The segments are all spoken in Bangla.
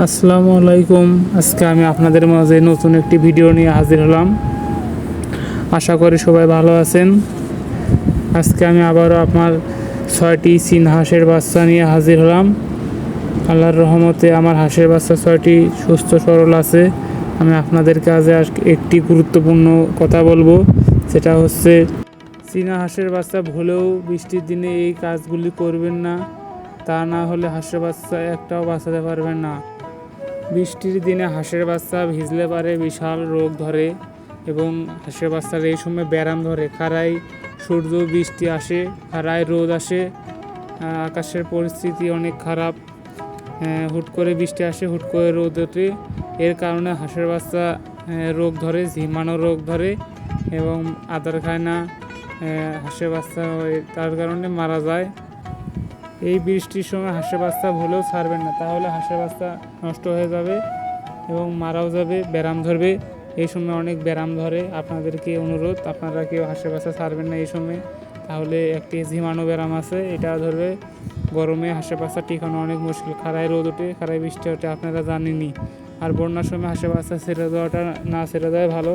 আসসালামু আলাইকুম। আজকে আমি আপনাদের মাঝে নতুন একটি ভিডিও নিয়ে হাজির হলাম। আশা করি সবাই ভালো আছেন। আজকে আমি আবারও আপনার 6টি চীন হাঁসের বাচ্চা নিয়ে হাজির হলাম। আল্লাহর রহমতে আমার হাঁসের বাচ্চা 6টি সুস্থ সরল আছে। আমি আপনাদের কাছে একটি গুরুত্বপূর্ণ কথা বলবো, সেটা হচ্ছে চীনা হাঁসের বাচ্চা ভুলেও বৃষ্টির দিনে এই কাজগুলি করবেন না। তা না হলে হাঁসের বাচ্চা একটাও বাঁচাতে পারবেন না। বৃষ্টির দিনে হাঁসের বাচ্চা ভিজলে পারে বিশাল রোগ ধরে এবং হাঁসের বাচ্চার এই সময় ব্যারাম ধরে। খাড়ায় সূর্য বৃষ্টি আসে, খাড়ায় রোদ আসে, আকাশের পরিস্থিতি অনেক খারাপ। হুট করে বৃষ্টি আসে, হুট করে রোদ ওঠে। এর কারণে হাঁসের বাচ্চা রোগ ধরে, ঝিমানো রোগ ধরে এবং আদার খায় না। হাঁসের বাচ্চা তার কারণে মারা যায়। এই বৃষ্টির সময় হাঁসের বাচ্চা ভুলেও ছাড়বেন না, তাহলে হাঁসের বাচ্চা নষ্ট হয়ে যাবে এবং মারাও যাবে, ব্যারাম ধরবে। এই সময় অনেক ব্যারাম ধরে। আপনাদেরকে অনুরোধ, আপনারা কেউ হাঁসের বাচ্চা ছাড়বেন না এই সময়, তাহলে একটি ঝিমানো ব্যারাম আছে, এটা ধরবে। গরমে হাঁসের বাচ্চা টিকানো অনেক মুশকিল। খাড়ায় রোদ ওঠে, খাড়ায় বৃষ্টি ওঠে, আপনারা জানেনই। আর বন্যার সময় হাঁসের বাচ্চা ছেড়ে দেওয়াটা না ছেড়ে দেওয়াই ভালো।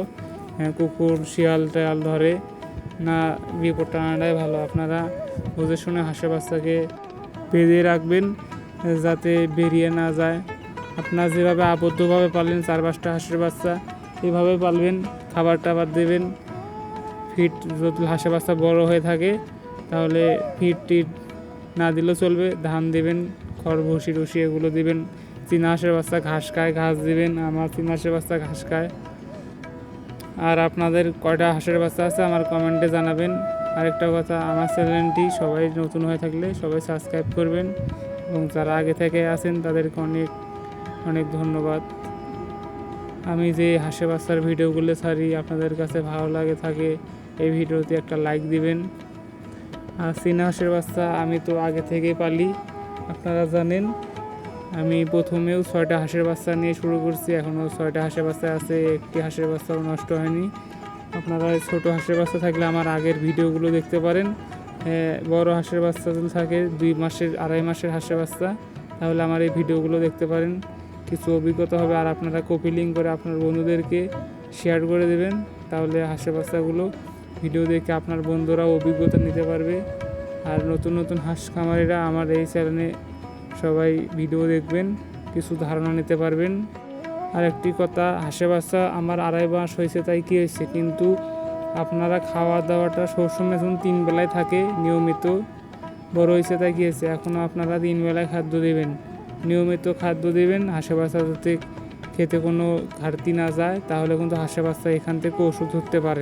কুকুর শিয়াল টেয়াল ধরে না, বিপদটা আনাটাই ভালো। আপনারা বুঝে শুনে হাঁসের বাচ্চাকে বেঁধে রাখবেন যাতে বেরিয়ে না যায়। আপনারা যেভাবে আবদ্ধভাবে পালবেন 4-5টা হাঁসের বাচ্চা, এভাবে পালবেন। খাবার টাবার দেবেন। ফিড যদি হাঁসের বাচ্চা বড় হয়ে থাকে তাহলে ফিড টিড না দিলেও চলবে, ধান দেবেন, খড় ভুসি টুসি এগুলো দেবেন। চীনা হাঁসের বাচ্চা ঘাস খায়, ঘাস দেবেন। আমার চীনা হাঁসের বাচ্চা ঘাস খায়। আর আপনাদের কয়টা হাঁসের বাচ্চা আছে আমার কমেন্টে জানাবেন। আরেকটা কথা, আমার চ্যানেলটি সবাই নতুন হয়ে থাকলে সবাই সাবস্ক্রাইব করবেন এবং যারা আগে থেকে আছেন তাদেরকে অনেক অনেক ধন্যবাদ। আমি যে হাঁসের বাচ্চার ভিডিওগুলো ছাড়ি আপনাদের কাছে ভালো লাগে থাকে, এই ভিডিওতে একটা লাইক দিবেন। আর চীনা হাঁসের বাচ্চা আমি তো আগে থেকেই পালি, আপনারা জানেন। আমি প্রথমেও 6টা হাঁসের বাচ্চা নিয়ে শুরু করছি, এখনও 6টা হাঁসের বাচ্চা আছে, একটি হাঁসের বাচ্চাও নষ্ট হয়নি। আপনারা ছোটো হাঁসের বাচ্চা থাকলে আমার আগের ভিডিওগুলো দেখতে পারেন। বড় হাঁসের বাচ্চা যদি থাকে 2 মাসের 2.5 মাসের হাঁসের বাচ্চা, তাহলে আমার এই ভিডিওগুলো দেখতে পারেন, কিছু অভিজ্ঞতা হবে। আর আপনারা কপি লিঙ্ক করে আপনার বন্ধুদেরকে শেয়ার করে দেবেন, তাহলে হাঁসের বাচ্চাগুলো ভিডিও দেখে আপনার বন্ধুরাও অভিজ্ঞতা নিতে পারবে। আর নতুন নতুন হাঁস খামারিরা আমার এই চ্যানেলে সবাই ভিডিও দেখবেন, কিছু ধারণা নিতে পারবেন। আর একটি কথা, হাঁসের বাচ্চা আমার 2.5 মাস হয়েছে, তাই কী হয়েছে, কিন্তু আপনারা খাওয়া দাওয়াটা সবসময় যখন 3 বেলায় থাকে নিয়মিত, বড় হয়েছে তাই কী হয়েছে, এখনও আপনারা 3 বেলায় খাদ্য দেবেন, নিয়মিত খাদ্য দেবেন। হাঁসের বাচ্চা যাতে খেতে কোনো ঘাটতি না যায়, তাহলে কিন্তু হাঁসের বাচ্চা এখান থেকে ওষুধ ধরতে পারে।